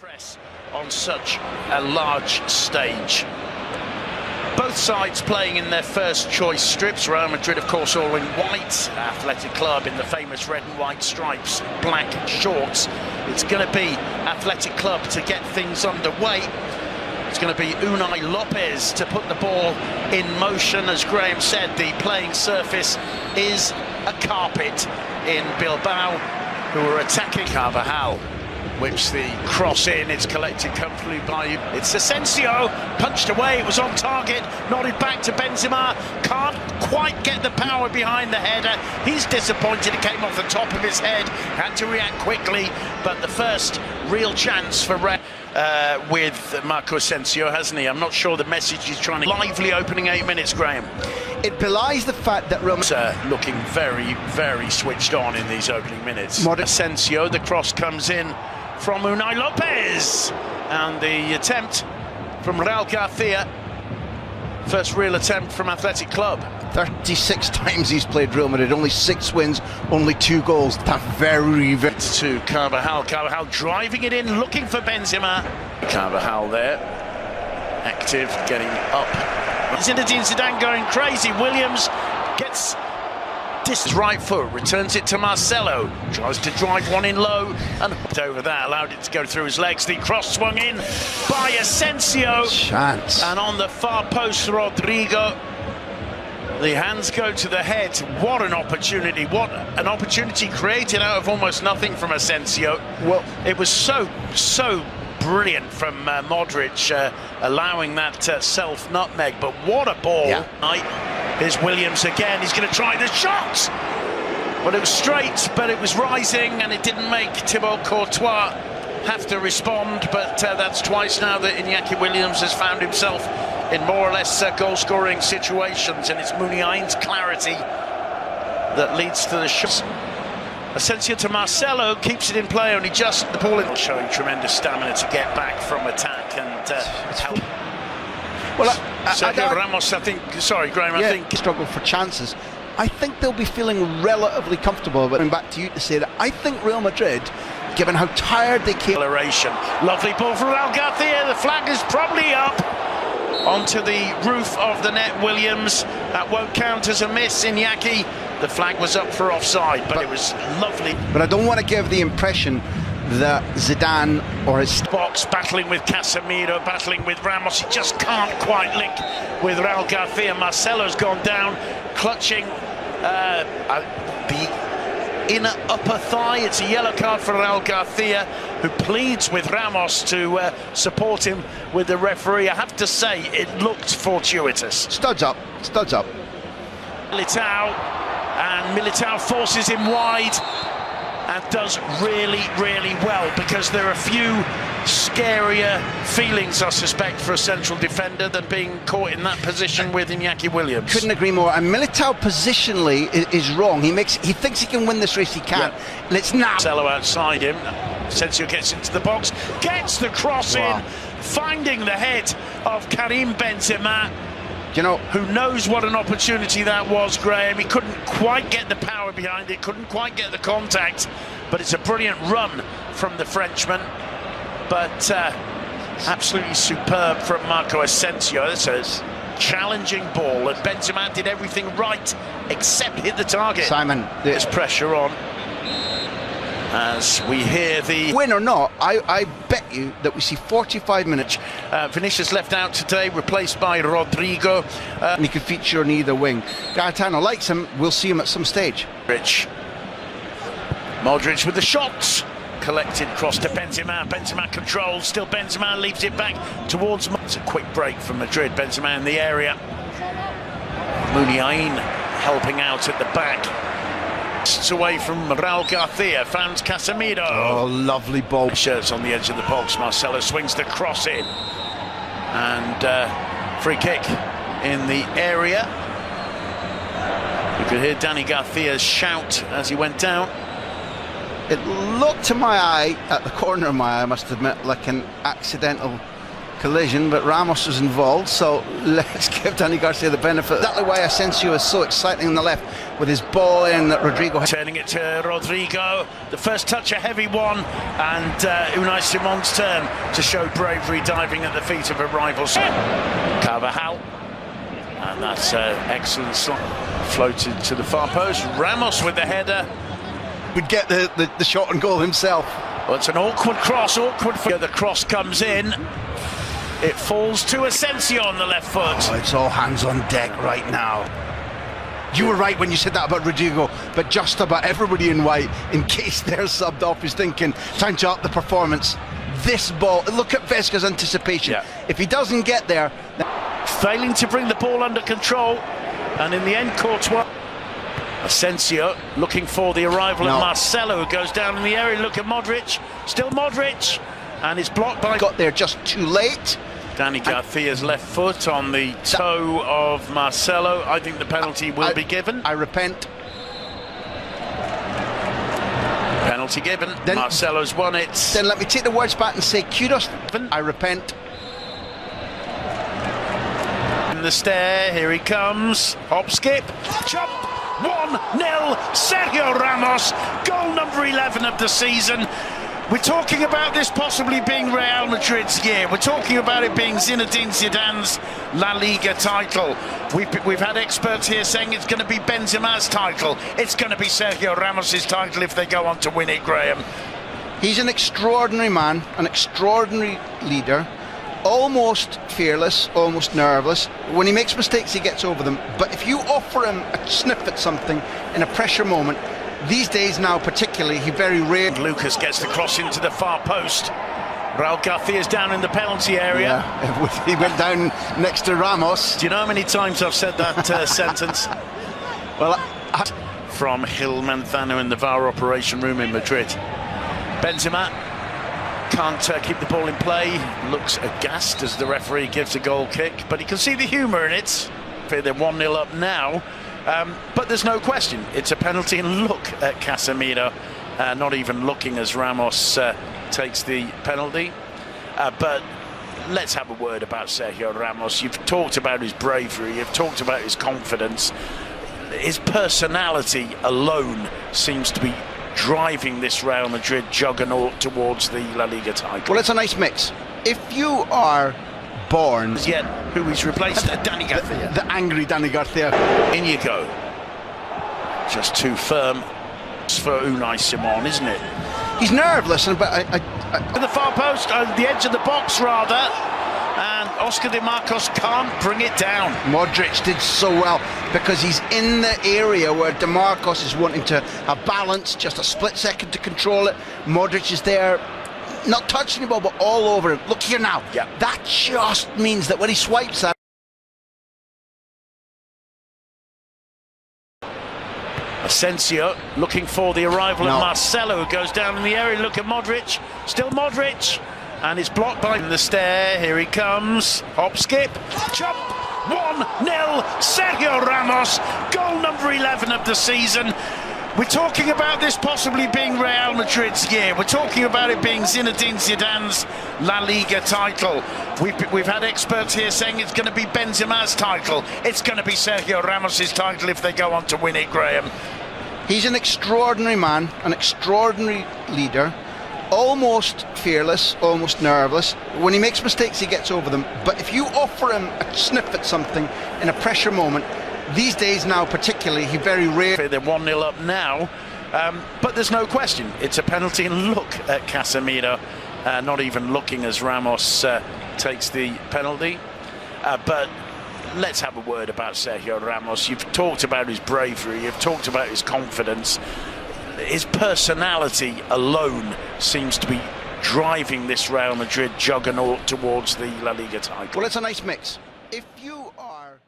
Press on such a large stage. Both sides playing in their first choice strips. Real Madrid, of course, all in white. Athletic Club in the famous red and white stripes, black shorts. It's going to be Athletic Club to get things underway. It's going to be Unai Lopez to put the ball in motion. As Graham said, the playing surface is a carpet in Bilbao, who are attacking. Carvajal whips the cross in, it's collected comfortably by, it's Asensio, punched away, it was on target, nodded back to Benzema, can't quite get the power behind the header, he's disappointed, it came off the top of his head, had to react quickly, but the first real chance for with Marco Asensio, hasn't he? I'm not sure the message he's trying to... Lively opening 8 minutes, Graham. It belies the fact that Real looking very, very switched on in these opening minutes. Asensio, the cross comes in from Unai Lopez, and the attempt from Raul Garcia, first real attempt from Athletic Club. 36 times he's played Real Madrid, only 6 wins, only 2 goals. That's very... To Carvajal, Carvajal driving it in, looking for Benzema. Carvajal there, active, getting up. Zinedine Zidane going crazy. Williams gets this right foot, returns it to Marcelo, tries to drive one in low and hooked over that, allowed it to go through his legs. The cross swung in by Asensio. Chance. And on the far post, Rodrigo. The hands go to the head. What an opportunity. What an opportunity created out of almost nothing from Asensio. Well, it was so brilliant from Modric, allowing that self-nutmeg. But what a ball. Yeah. Here's Williams again. He's going to try the shot. Well, it was straight, but it was rising, and it didn't make Thibaut Courtois have to respond. But that's twice now that Iñaki Williams has found himself in more or less goal-scoring situations, and it's Muniain's clarity that leads to the shot. Asensio to Marcelo, keeps it in play, only just the ball in. Showing tremendous stamina to get back from attack and help. Well, Sergio Ramos, I think, sorry Graham, I think... struggle for chances. I think they'll be feeling relatively comfortable, but coming back to you to say that I think Real Madrid, given how tired they came... Lovely ball from Raul Garcia, the flag is probably up. Onto the roof of the net, Williams. That won't count as a miss, Iñaki. The flag was up for offside, but it was lovely. But I don't want to give the impression that Zidane or his... Box battling with Casemiro, battling with Ramos. He just can't quite link with Raul Garcia. Marcelo's gone down, clutching the inner upper thigh. It's a yellow card for Raul Garcia, who pleads with Ramos to support him with the referee. I have to say, it looked fortuitous. Studs up, studs up. Militao forces him wide and does really, really well, because there are a few scarier feelings, I suspect, for a central defender than being caught in that position with Iñaki Williams. Couldn't agree more. And Militao positionally is wrong. He thinks he can win this race. He can't. Yeah. And it's now. Marcelo outside him. Asensio gets into the box, gets the cross in, finding the head of Karim Benzema. You know, who knows what an opportunity that was, Graham. He couldn't quite get the power behind it, couldn't quite get the contact, but it's a brilliant run from the Frenchman. But absolutely superb from Marco Asensio. It's a challenging ball, and Benzema did everything right except hit the target. Simon, there's pressure on. As we hear the... Win or not, I bet you that we see 45 minutes. Vinicius left out today, replaced by Rodrigo. And he could feature on either wing. Gaetano likes him, we'll see him at some stage. Modric with the shots. Collected cross to Benzema. Benzema controls, still Benzema leaves it back towards... It's a quick break from Madrid. Benzema in the area. Muniain helping out at the back. Away from Raul Garcia, found Casemiro. Oh, lovely ball. Shirts on the edge of the box. Marcelo swings the cross in, and free kick in the area. You could hear Danny Garcia's shout as he went down. It looked to my eye, at the corner of my eye, I must admit, like an accidental collision, but Ramos was involved, so let's give Danny Garcia the benefit. Exactly why Asensio is so exciting on the left with his ball in that Rodrigo. Turning it to Rodrigo, the first touch a heavy one, and Unai Simon's turn to show bravery, diving at the feet of a rival. Carvajal, and that's excellent slot, floated to the far post. Ramos with the header. Would get the shot on goal himself. Well, it's an awkward cross, the cross comes in. It falls to Asensio on the left foot. Oh, it's all hands on deck right now. You were right when you said that about Rodrigo, but just about everybody in white, in case they're subbed off, is thinking, time to up the performance. This ball, look at Vesca's anticipation. Yeah. If he doesn't get there... Failing to bring the ball under control, and in the end, Courtois. Asensio looking for the arrival of Marcelo, who goes down in the area. Look at Modric, still Modric, and it's blocked by... Got there just too late. Danny Garcia's left foot on the toe of Marcelo. I think the penalty will be given. I repent. Penalty given. Then Marcelo's won it. Then let me take the words back and say kudos. I repent. In the stair, here he comes. Hop, skip, jump. 1-0, Sergio Ramos, goal number 11 of the season. We're talking about this possibly being Real Madrid's year. We're talking about it being Zinedine Zidane's La Liga title. We've had experts here saying it's going to be Benzema's title. It's going to be Sergio Ramos's title if they go on to win it, Graham. He's an extraordinary man, an extraordinary leader. Almost fearless, almost nerveless. When he makes mistakes, he gets over them. But if you offer him a sniff at something in a pressure moment, these days now particularly, he very rarely... Lucas gets the cross into the far post. Raul Garcia's down in the penalty area. Yeah, he went down next to Ramos. Do you know how many times I've said that sentence? Well, from Gil Manzano in the VAR operation room in Madrid. Benzema can't keep the ball in play, looks aghast as the referee gives a goal kick, but he can see the humour in it. They're 1-0 up now, but there's no question, it's a penalty, and look at Casemiro, not even looking as Ramos takes the penalty. But let's have a word about Sergio Ramos. You've talked about his bravery, you've talked about his confidence. His personality alone seems to be driving this Real Madrid juggernaut towards the La Liga title. Well, it's a nice mix. If you are born... Yet, who he's replaced? Danny Garcia. The angry Danny Garcia. In you go. Just too firm. It's for Unai Simon, isn't it? He's nerveless, but to the far post, the edge of the box rather. And Oscar Di Marcos can't bring it down. Modric did so well because he's in the area where Di Marcos is wanting to have balance, just a split second to control it. Modric is there, not touching the ball, but all over him. Look here now. Yeah. That just means that when he swipes that... Asensio looking for the arrival of Marcelo, who goes down in the area. Look at Modric, still Modric. And it's blocked by the stair. Here he comes. Hop, skip, jump. 1-0, Sergio Ramos, goal number 11 of the season. We're talking about this possibly being Real Madrid's year. We're talking about it being Zinedine Zidane's La Liga title. We've had experts here saying it's going to be Benzema's title. It's going to be Sergio Ramos's title if they go on to win it, Graham. He's an extraordinary man, an extraordinary leader. Almost fearless, almost nerveless. When he makes mistakes, he gets over them. But if you offer him a sniff at something in a pressure moment, these days now particularly, he very rarely... They're 1-0 up now, but there's no question, it's a penalty, and look at Casemiro, not even looking as Ramos takes the penalty. But let's have a word about Sergio Ramos. You've talked about his bravery, you've talked about his confidence. His personality alone seems to be driving this Real Madrid juggernaut towards the La Liga title. Well, it's a nice mix. If you are...